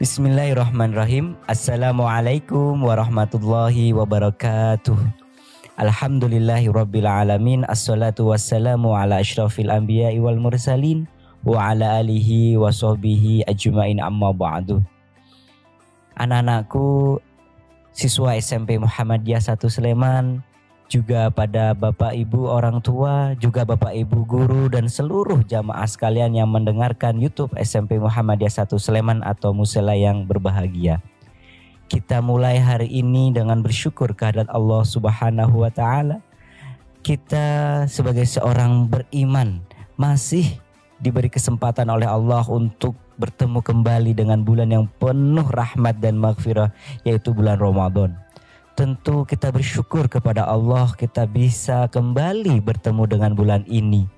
Bismillahirrahmanirrahim. Assalamualaikum warahmatullahi wabarakatuh. Alhamdulillahirabbil alamin. Assalatu wassalamu ala asyrafil anbiya'i wal mursalin wa ala alihi wa sahbihi ajmain, amma ba'du. Anak-anakku, siswa SMP Muhammadiyah 1 Sleman, juga pada Bapak Ibu orang tua, juga Bapak Ibu guru dan seluruh jamaah sekalian yang mendengarkan YouTube SMP Muhammadiyah 1 Sleman atau Musela yang berbahagia. Kita mulai hari ini dengan bersyukur kehadirat Allah Subhanahu wa taala. Kita sebagai seorang beriman masih diberi kesempatan oleh Allah untuk bertemu kembali dengan bulan yang penuh rahmat dan maghfirah, yaitu bulan Ramadan. Tentu kita bersyukur kepada Allah kita bisa kembali bertemu dengan bulan ini.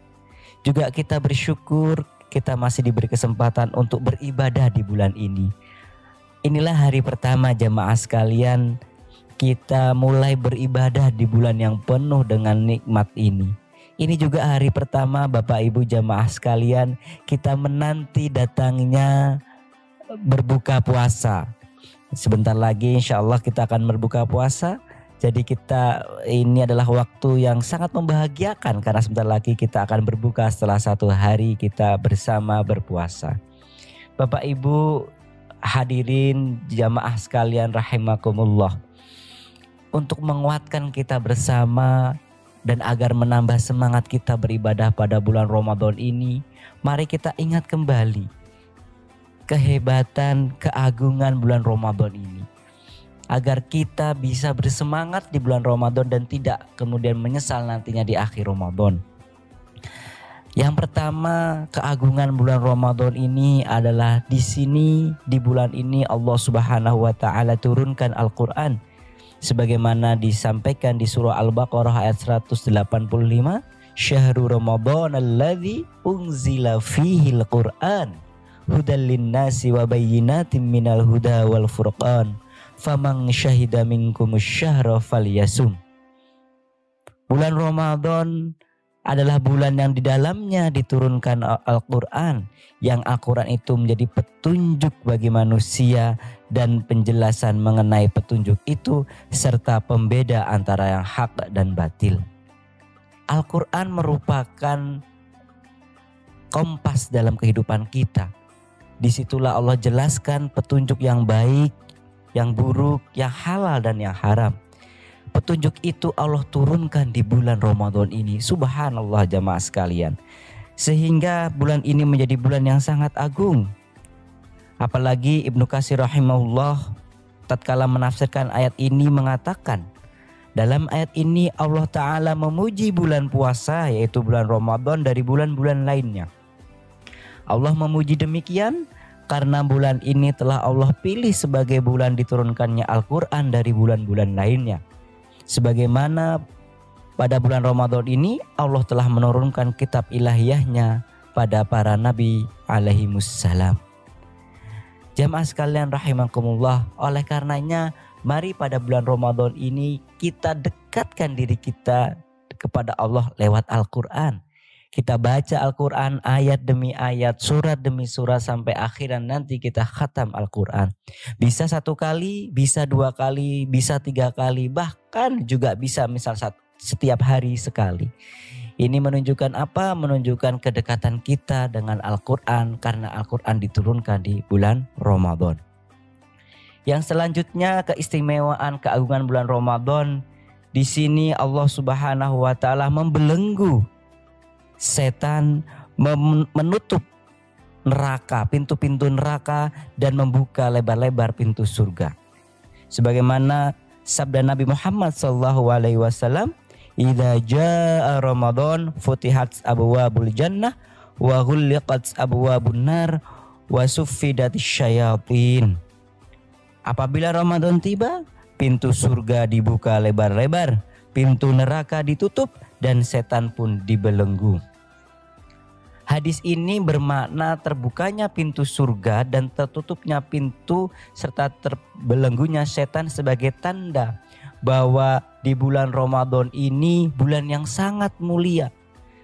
Juga kita bersyukur kita masih diberi kesempatan untuk beribadah di bulan ini. Inilah hari pertama jamaah sekalian kita mulai beribadah di bulan yang penuh dengan nikmat ini. Ini juga hari pertama Bapak Ibu jamaah sekalian kita menanti datangnya berbuka puasa. Sebentar lagi insya Allah kita akan berbuka puasa. Jadi ini adalah waktu yang sangat membahagiakan karena sebentar lagi kita akan berbuka setelah 1 hari kita bersama berpuasa. Bapak Ibu hadirin jamaah sekalian rahimakumullah. Untuk menguatkan kita bersama dan agar menambah semangat kita beribadah pada bulan Ramadan ini, mari kita ingat kembali kehebatan, keagungan bulan Ramadan ini. Agar kita bisa bersemangat di bulan Ramadan dan tidak kemudian menyesal nantinya di akhir Ramadan. Yang pertama, keagungan bulan Ramadan ini adalah di bulan ini Allah Subhanahu wa taala turunkan Al-Qur'an. Sebagaimana disampaikan di surah Al-Baqarah ayat 185, Syahrul Ramadan alladzi unzila fihil Qur'an hudal linnasi wa bayyinatin minal huda wal furqan faman syahida minkumus syahra falyasum. Bulan Ramadan adalah bulan yang di dalamnya diturunkan Al-Qur'an, yang Al-Qur'an itu menjadi petunjuk bagi manusia dan penjelasan mengenai petunjuk itu serta pembeda antara yang hak dan batil. Al-Qur'an merupakan kompas dalam kehidupan kita. Disitulah Allah jelaskan petunjuk yang baik, yang buruk, yang halal dan yang haram. Petunjuk itu Allah turunkan di bulan Ramadan ini. Subhanallah jamaah sekalian. Sehingga bulan ini menjadi bulan yang sangat agung. Apalagi Ibnu Katsir rahimahullah tatkala menafsirkan ayat ini mengatakan, dalam ayat ini Allah Ta'ala memuji bulan puasa yaitu bulan Ramadan dari bulan-bulan lainnya. Allah memuji demikian karena bulan ini telah Allah pilih sebagai bulan diturunkannya Al-Quran dari bulan-bulan lainnya. Sebagaimana pada bulan Ramadan ini Allah telah menurunkan kitab ilahiyahnya pada para nabi alaihimussalam. Jamaah sekalian rahimakumullah, oleh karenanya mari pada bulan Ramadan ini kita dekatkan diri kita kepada Allah lewat Al-Quran. Kita baca Al-Quran ayat demi ayat, surat demi surat sampai akhiran nanti kita khatam Al-Quran. Bisa 1 kali, bisa 2 kali, bisa 3 kali, bahkan juga bisa misal setiap hari sekali. Ini menunjukkan apa? Menunjukkan kedekatan kita dengan Al-Quran karena Al-Quran diturunkan di bulan Ramadan. Yang selanjutnya keistimewaan keagungan bulan Ramadan. Di sini Allah Subhanahu wa taala membelenggu setan, menutup neraka, pintu-pintu neraka dan membuka lebar-lebar pintu surga. Sebagaimana sabda Nabi Muhammad SAW, "Idza jaa Ramadan futihat abwabul jannah wa ghulliqat abwabun nar wa suffidatisy syayatin." Apabila Ramadan tiba, pintu surga dibuka lebar-lebar, pintu neraka ditutup dan setan pun dibelenggu. Hadis ini bermakna terbukanya pintu surga dan tertutupnya pintu serta terbelenggunya setan sebagai tanda bahwa di bulan Ramadan ini bulan yang sangat mulia.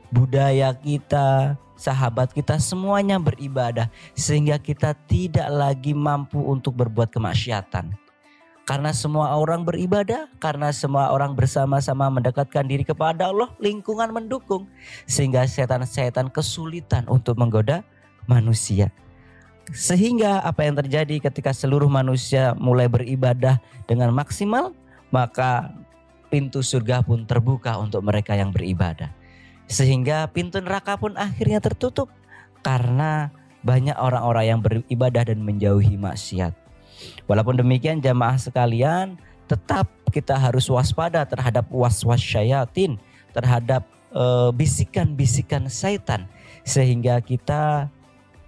budaya kita, sahabat kita semuanya beribadah sehingga kita tidak lagi mampu untuk berbuat kemaksiatan. Karena semua orang beribadah, karena semua orang bersama-sama mendekatkan diri kepada Allah, lingkungan mendukung. Sehingga setan-setan kesulitan untuk menggoda manusia. Sehingga apa yang terjadi ketika seluruh manusia mulai beribadah dengan maksimal, maka pintu surga pun terbuka untuk mereka yang beribadah. Sehingga pintu neraka pun akhirnya tertutup karena banyak orang-orang yang beribadah dan menjauhi maksiat. Walaupun demikian jamaah sekalian, tetap kita harus waspada terhadap waswas syayatin, terhadap bisikan-bisikan syaitan, sehingga kita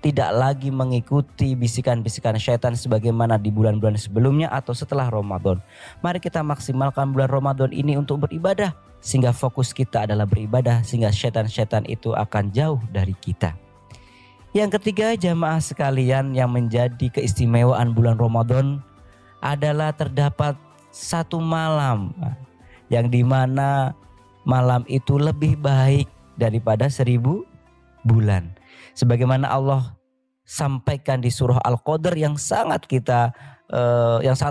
tidak lagi mengikuti bisikan-bisikan syaitan sebagaimana di bulan-bulan sebelumnya atau setelah Ramadan. Mari kita maksimalkan bulan Ramadan ini untuk beribadah, sehingga fokus kita adalah beribadah, sehingga syaitan-syaitan itu akan jauh dari kita. Yang ketiga jamaah sekalian, yang menjadi keistimewaan bulan Ramadan adalah terdapat satu malam yang dimana malam itu lebih baik daripada 1000 bulan. Sebagaimana Allah sampaikan di surah Al-Qadr yang sangat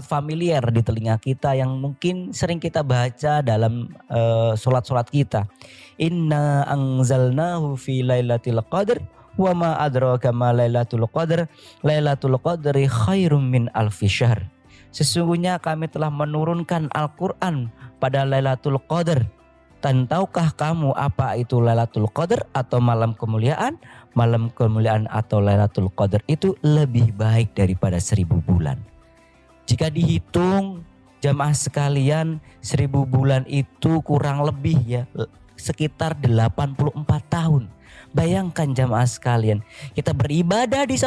familiar di telinga kita, yang mungkin sering kita baca dalam sholat-sholat kita. Inna anzalnahu fi lailatul qadr wa ma adraka ma lailatul qadr lailatul qadri khairum min alfi syahr. Sesungguhnya kami telah menurunkan Al-Quran pada Lailatul Qadar. Dan tahukah kamu apa itu Lailatul Qadar atau malam kemuliaan? Malam kemuliaan atau Lailatul Qadar itu lebih baik daripada 1000 bulan. Jika dihitung jamaah sekalian, 1000 bulan itu kurang lebih ya sekitar 84 tahun. Bayangkan jamaah sekalian, kita beribadah di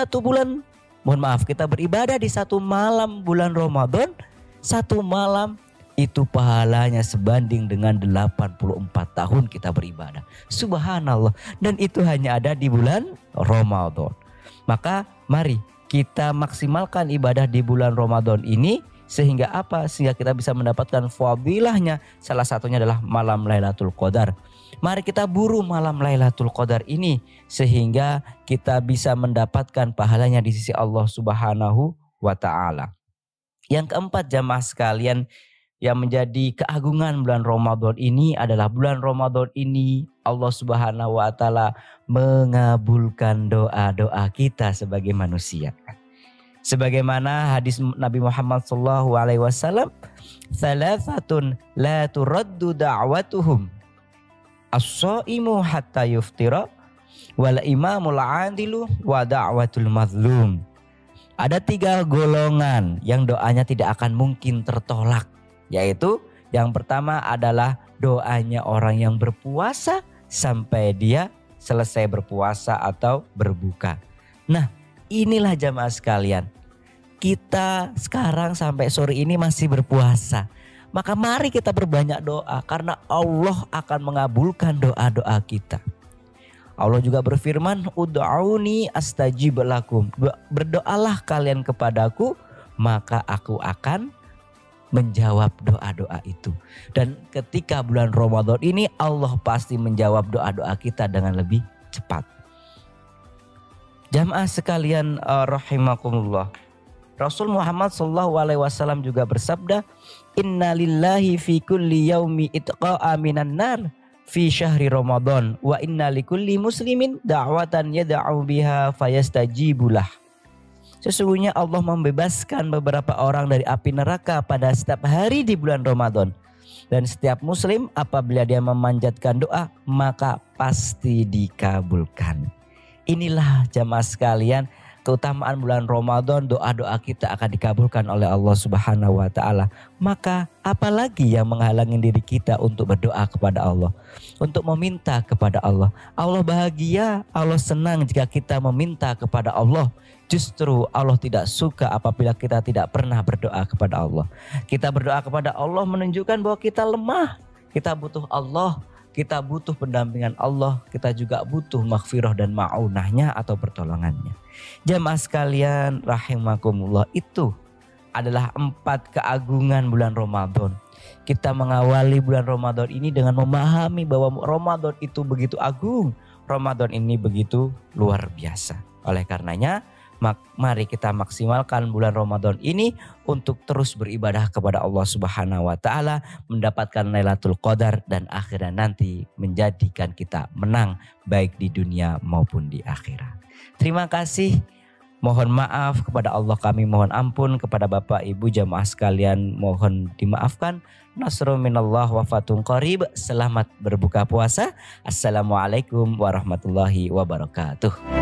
kita beribadah di satu malam bulan Ramadan, satu malam itu pahalanya sebanding dengan 84 tahun kita beribadah. Subhanallah. Dan itu hanya ada di bulan Ramadan. Maka mari kita maksimalkan ibadah di bulan Ramadan ini. Sehingga apa? Sehingga kita bisa mendapatkan fadilahnya. Salah satunya adalah malam Lailatul Qadar. Mari kita buru malam Lailatul Qadar ini, sehingga kita bisa mendapatkan pahalanya di sisi Allah Subhanahu wa ta'ala. Yang keempat jamaah sekalian, yang menjadi keagungan bulan Ramadan ini adalah bulan Ramadan ini Allah Subhanahu wa ta'ala mengabulkan doa-doa kita sebagai manusia. Sebagaimana hadis Nabi Muhammad SAW, "Thalathatun la turaddu da'watuhum, as-shaimu hatta yuftira, wal imamul 'adilu wa da'watul mazlum." Ada 3 golongan yang doanya tidak akan mungkin tertolak, yaitu yang pertama adalah doanya orang yang berpuasa sampai dia selesai berpuasa atau berbuka. Nah, inilah jamaah sekalian, kita sekarang sampai sore ini masih berpuasa. Maka mari kita berbanyak doa, karena Allah akan mengabulkan doa-doa kita. Allah juga berfirman, "Ud'auni astajib lakum." Berdoalah kalian kepadaku, maka aku akan menjawab doa-doa itu. Dan ketika bulan Ramadan ini Allah pasti menjawab doa-doa kita dengan lebih cepat. Jamaah sekalian rahimakumullah. Rasul Muhammad SAW juga bersabda, "Inna lillahi fi kulli yaumi itqa'a minan nar fi syahri Ramadan wa inna likulli muslimin da'watan yad'u biha fayastajibulah." Sesungguhnya Allah membebaskan beberapa orang dari api neraka pada setiap hari di bulan Ramadan. Dan setiap muslim apabila dia memanjatkan doa, maka pasti dikabulkan. Inilah jamaah sekalian keutamaan bulan Ramadan, doa-doa kita akan dikabulkan oleh Allah Subhanahu wa ta'ala. Maka apalagi yang menghalangi diri kita untuk berdoa kepada Allah, untuk meminta kepada Allah. Allah bahagia, Allah senang jika kita meminta kepada Allah. Justru Allah tidak suka apabila kita tidak pernah berdoa kepada Allah. Kita berdoa kepada Allah menunjukkan bahwa kita lemah, kita butuh Allah. Kita butuh pendampingan Allah, kita juga butuh maghfirah dan ma'unahnya atau pertolongannya. Jamaah sekalian rahimakumullah, itu adalah 4 keagungan bulan Ramadan. Kita mengawali bulan Ramadan ini dengan memahami bahwa Ramadan itu begitu agung. Ramadan ini begitu luar biasa. Oleh karenanya, mari kita maksimalkan bulan Ramadan ini untuk terus beribadah kepada Allah Subhanahu wa taala, mendapatkan Lailatul Qadar dan akhirnya nanti menjadikan kita menang baik di dunia maupun di akhirat. Terima kasih. Mohon maaf kepada Allah, kami mohon ampun kepada Bapak Ibu jamaah sekalian, mohon dimaafkan. Nasrun minallah wa fatun qarib. Selamat berbuka puasa. Assalamualaikum warahmatullahi wabarakatuh.